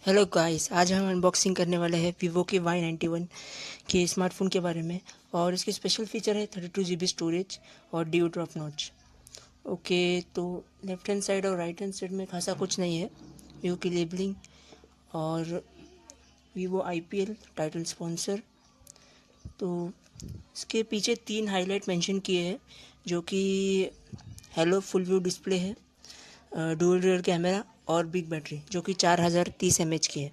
Hello guys, आज हम unboxing करने वाले हैं वीवो के Y91 के स्मार्टफोन के बारे में। और इसकी स्पेशल फीचर है 32 GB स्टोरेज और ड्यू ड्रॉप नॉच। ओके, तो लेफ्ट हैंड साइड और राइट हैंड साइड में खासा कुछ नहीं है। वीवो की लेबलिंग और वीवो IPL टाइटल स्पॉन्सर। तो इसके पीछे 3 हाईलाइट मेंशन किए हैं, जो कि हेलो फुल व्यू डिस्प्ले है, डुअल रियर कैमरा और बिग बैटरी जो कि 4030 mAh की है।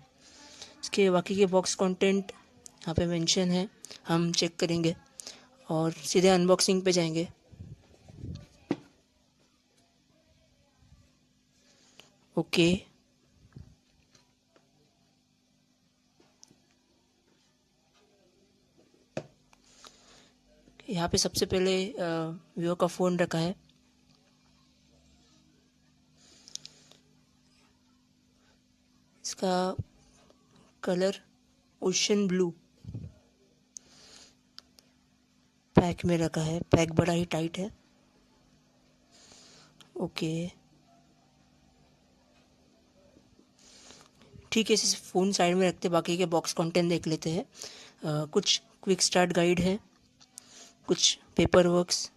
इसके बाकी के बॉक्स कंटेंट यहाँ पे मेंशन है, हम चेक करेंगे और सीधे अनबॉक्सिंग पे जाएंगे। ओके, यहाँ पे सबसे पहले वीवो का फ़ोन रखा है। इसका कलर ओशन ब्लू पैक में रखा है। पैक बड़ा ही टाइट है। ओके, ठीक है, इसे फ़ोन साइड में रखते बाकी के बॉक्स कंटेंट देख लेते हैं। कुछ क्विक स्टार्ट गाइड है, कुछ पेपर वर्क्स,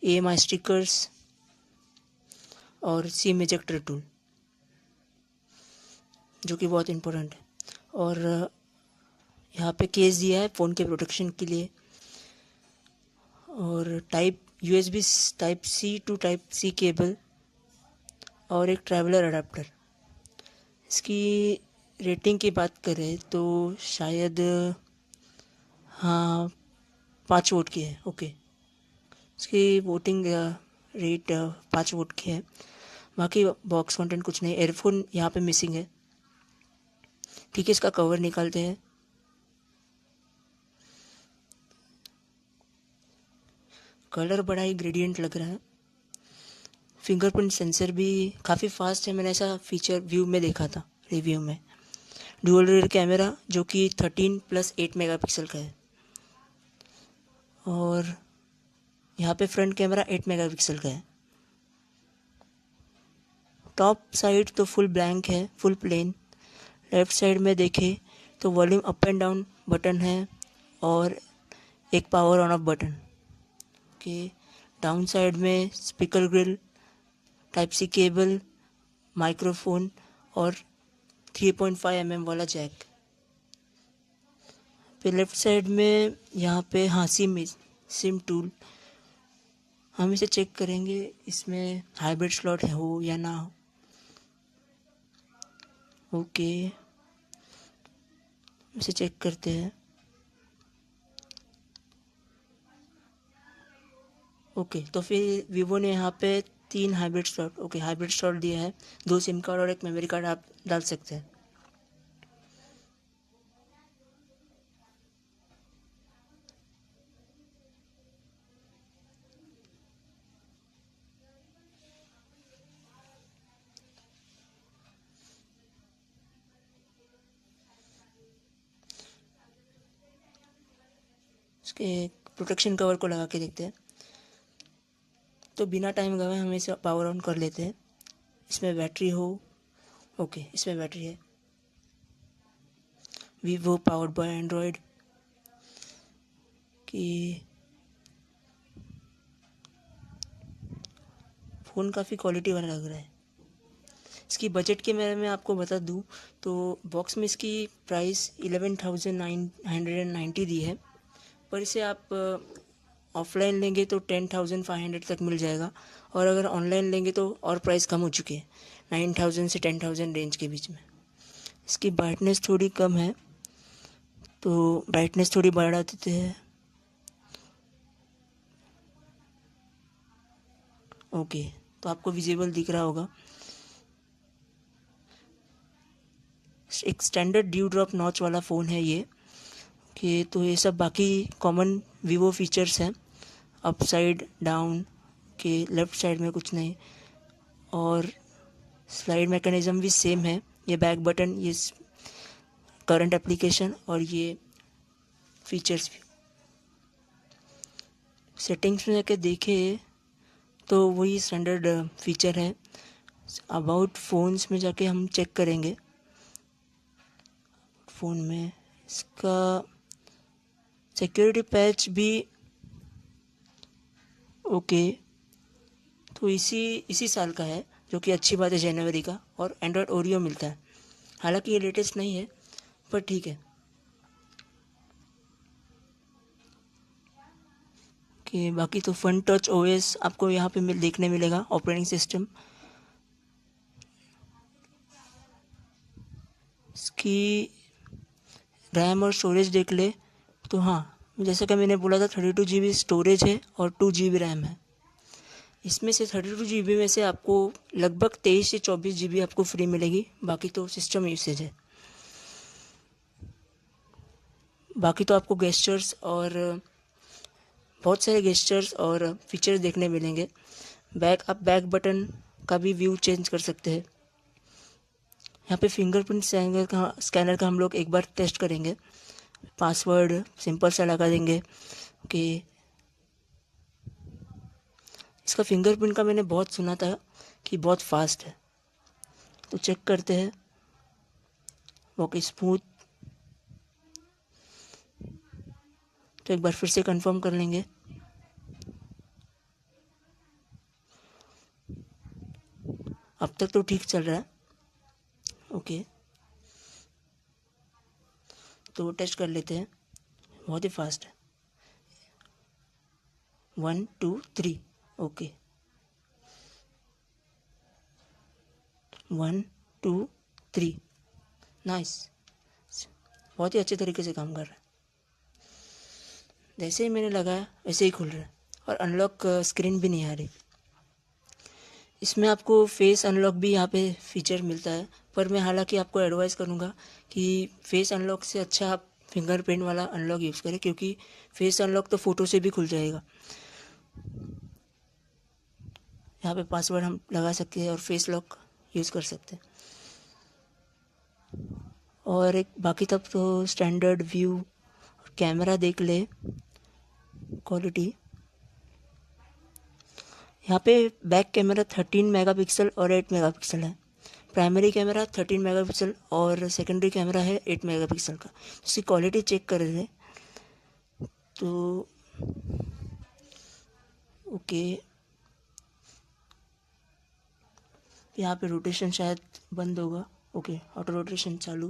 EMI स्टिकर्स और सिम इजेक्टर टूल, जो कि बहुत इम्पोर्टेंट है। और यहाँ पे केस दिया है फ़ोन के प्रोटेक्शन के लिए। और USB type C to type C cable और एक ट्रैवलर अडाप्टर। इसकी रेटिंग की बात करें तो शायद हाँ 5 वोट की है। ओके, इसकी वोटिंग रेट 5 वोट की है। बाकी बॉक्स कंटेंट कुछ नहीं। एयरफोन यहाँ पे मिसिंग है। ठीक है, इसका कवर निकालते हैं। कलर बड़ा ही ग्रेडियंट लग रहा है। फिंगरप्रिंट सेंसर भी काफ़ी फास्ट है, मैंने ऐसा फीचर व्यू में देखा था, रिव्यू में। डुअल रियर कैमरा जो कि 13+8 मेगापिक्सल का है। और यहाँ पे फ्रंट कैमरा 8 मेगापिक्सल का है। टॉप साइड तो फुल ब्लैंक है, फुल प्लेन। लेफ्ट साइड में देखें तो volume up and down button है और एक पावर ऑन ऑफ बटन के। डाउन साइड में speaker grill, type C cable, microphone और 3.5 mm वाला जैक। फिर लेफ्ट साइड में यहाँ पे हाँ सिम टूल। हम इसे चेक करेंगे, इसमें हाइब्रिड स्लॉट है हो या ना हो। ओके, इसे चेक करते हैं। ओके, तो फिर वीवो ने यहाँ पे 3 hybrid slot, okay hybrid slot दिया है। 2 सिम कार्ड और एक मेमोरी कार्ड आप डाल सकते हैं। इसके प्रोटेक्शन कवर को लगा के देखते हैं। तो बिना टाइम गवाए हम इसे पावर ऑन कर लेते हैं। इसमें बैटरी हो, ओके इसमें बैटरी है। वीवो पावर्ड बाय एंड्रॉयड की। फ़ोन काफ़ी क्वालिटी वाला लग रहा है। इसकी बजट के बारे में आपको बता दूं तो बॉक्स में इसकी प्राइस 11,990 दी है, पर इसे आप ऑफलाइन लेंगे तो 10,500 तक मिल जाएगा। और अगर ऑनलाइन लेंगे तो और प्राइस कम हो चुकी है, 9,000 से 10,000 रेंज के बीच में। इसकी ब्राइटनेस थोड़ी कम है, तो ब्राइटनेस थोड़ी बढ़ा देते हैं। ओके, तो आपको विजिबल दिख रहा होगा। एक स्टैंडर्ड ड्यू ड्रॉप नॉच वाला फ़ोन है ये। कि तो ये सब बाकी कॉमन वीवो फीचर्स हैं। अप साइड डाउन के, लेफ़्ट साइड में कुछ नहीं। और स्लाइड मैकेनिज़्म भी सेम है। ये बैक बटन, ये करंट एप्लीकेशन और ये फीचर्स भी। सेटिंग्स में जाके देखे तो वही स्टैंडर्ड फीचर है। अबाउट फ़ोन्स में जाके हम चेक करेंगे फ़ोन में इसका सिक्योरिटी पैच भी ओके, तो इसी साल का है, जो कि अच्छी बात है, जनवरी का। और एंड्रॉयड ओरियो मिलता है, हालांकि ये लेटेस्ट नहीं है पर ठीक है। कि बाकी तो फन टच ओएस आपको यहाँ पे देखने मिलेगा, ऑपरेटिंग सिस्टम। इसकी रैम और स्टोरेज देख ले तो हाँ, जैसे कि मैंने बोला था 32 GB स्टोरेज है और 2 GB रैम है। इसमें से 32 GB में से आपको लगभग 23 से 24 GB आपको फ्री मिलेगी, बाकी तो सिस्टम यूसेज है। बाकी तो आपको गेस्चर्स और बहुत सारे गेस्चर्स और फीचर्स देखने मिलेंगे। आप बैक बटन का भी व्यू चेंज कर सकते हैं। यहाँ पे फिंगरप्रिंट स्कैनर का हम लोग एक बार टेस्ट करेंगे। पासवर्ड सिंपल सा लगा देंगे कि इसका फिंगरप्रिंट का मैंने बहुत सुना था कि बहुत फास्ट है, तो चेक करते हैं। ओके, स्मूथ, तो एक बार फिर से कंफर्म कर लेंगे। अब तक तो ठीक चल रहा है। ओके, तो टेस्ट कर लेते हैं। बहुत ही फास्ट है। 1 2 3 ओके, 1 2 3 नाइस, बहुत ही अच्छे तरीके से काम कर रहा है। जैसे ही मैंने लगाया वैसे ही खुल रहा है और अनलॉक स्क्रीन भी नहीं आ रही। इसमें आपको फेस अनलॉक भी यहाँ पे फीचर मिलता है, पर मैं हालांकि आपको एडवाइस करूँगा कि फेस अनलॉक से अच्छा आप फिंगरप्रिंट वाला अनलॉक यूज़ करें, क्योंकि फेस अनलॉक तो फ़ोटो से भी खुल जाएगा। यहाँ पे पासवर्ड हम लगा सकते हैं और फेस लॉक यूज़ कर सकते हैं। और एक बाकी तब तो स्टैंडर्ड व्यू, कैमरा देख ले, क्वालिटी। यहाँ पे बैक कैमरा 13 मेगापिक्सल और 8 मेगापिक्सल है। प्राइमरी कैमरा 13 मेगापिक्सल और सेकेंडरी कैमरा है 8 मेगापिक्सल का। इसकी क्वालिटी चेक कर रहे थे तो ओके, यहाँ पे रोटेशन शायद बंद होगा। ओके, ऑटो रोटेशन चालू।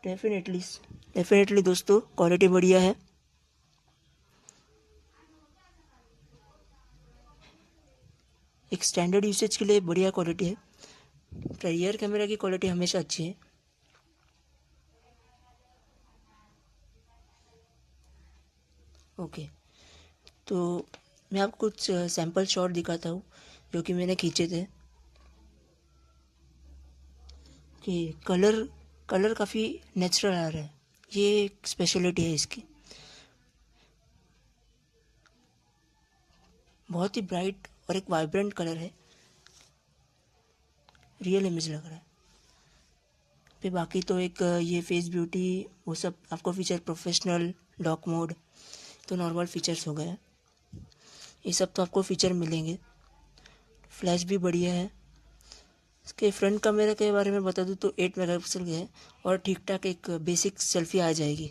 डेफिनेटली दोस्तों, क्वालिटी बढ़िया है। एक स्टैंडर्ड यूसेज के लिए बढ़िया क्वालिटी है। रियर कैमरा की क्वालिटी हमेशा अच्छी है। ओके, तो मैं आपको कुछ सैंपल शॉट दिखाता हूँ जो कि मैंने खींचे थे। कि कलर काफ़ी नेचुरल आ रहा है, ये एक स्पेशलिटी है इसकी। बहुत ही ब्राइट और एक वाइब्रेंट कलर है, रियल इमेज लग रहा है। फिर बाकी तो एक ये फेस ब्यूटी वो सब आपको फीचर, प्रोफेशनल, डॉक मोड, तो नॉर्मल फीचर्स हो गए। ये सब तो आपको फीचर मिलेंगे। फ्लैश भी बढ़िया है। इसके फ्रंट कैमरे के बारे में बता दूँ तो 8 मेगापिक्सल का है और ठीक ठाक एक बेसिक सेल्फी आ जाएगी।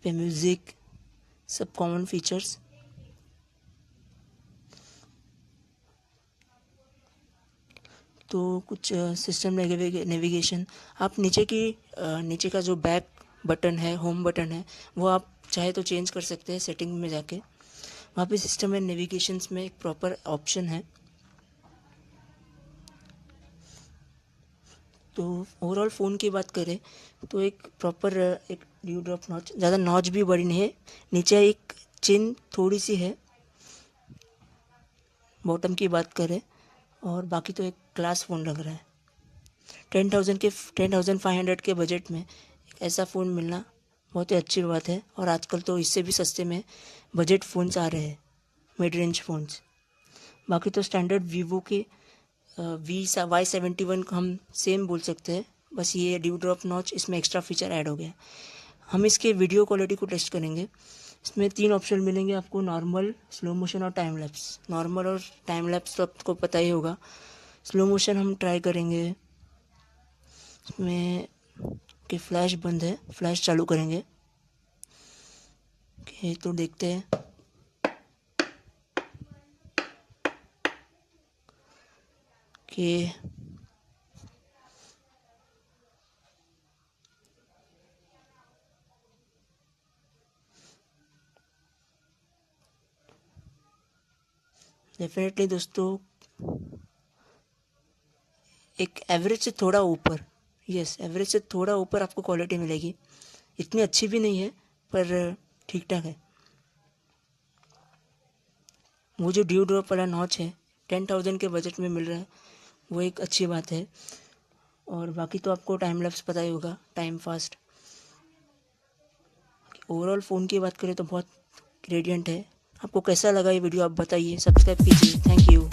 पे म्यूज़िक, सब कॉमन फीचर्स। तो कुछ सिस्टम नेविगेशन, आप नीचे का जो बैक बटन है, होम बटन है, वो आप चाहे तो चेंज कर सकते हैं सेटिंग में जाके। वहाँ पे सिस्टम एंड नेविगेशंस में एक प्रॉपर ऑप्शन है। तो ओवरऑल फ़ोन की बात करें तो एक प्रॉपर एक ड्यू ड्रॉप नॉच, ज़्यादा नॉच भी बड़ी नहीं है, नीचे एक चिन थोड़ी सी है बॉटम की बात करें, और बाकी तो एक क्लास फ़ोन लग रहा है। 10,500 के बजट में एक ऐसा फ़ोन मिलना बहुत ही अच्छी बात है। और आजकल तो इससे भी सस्ते में बजट फ़ोन्स आ रहे हैं, मिड रेंज फ़ोन्स। बाकी तो स्टैंडर्ड वीवो के Y71 को हम सेम बोल सकते हैं, बस ये ड्यू ड्रॉप नॉच इसमें एक्स्ट्रा फीचर ऐड हो गया। हम इसके वीडियो क्वालिटी को टेस्ट करेंगे। इसमें 3 ऑप्शन मिलेंगे आपको, नॉर्मल, स्लो मोशन और टाइम लैप्स। नॉर्मल और टाइम लैप्स तो आपको पता ही होगा। स्लो मोशन हम ट्राई करेंगे। इसमें कि फ्लैश बंद है, फ्लैश चालू करेंगे। ओके, तो देखते हैं। कि डेफिनेटली दोस्तों एक एवरेज से थोड़ा ऊपर, यस एवरेज से थोड़ा ऊपर आपको क्वालिटी मिलेगी। इतनी अच्छी भी नहीं है पर ठीक ठाक है। वो जो ड्यू ड्रॉप वाला नॉच है 10,000 के बजट में मिल रहा है, वो एक अच्छी बात है। और बाकी तो आपको टाइम लैप्स पता ही होगा, टाइम फास्ट। ओवरऑल फ़ोन की बात करें तो बहुत ग्रेडियंट है। आपको कैसा लगा ये वीडियो आप बताइए, सब्सक्राइब कीजिए। Thank you.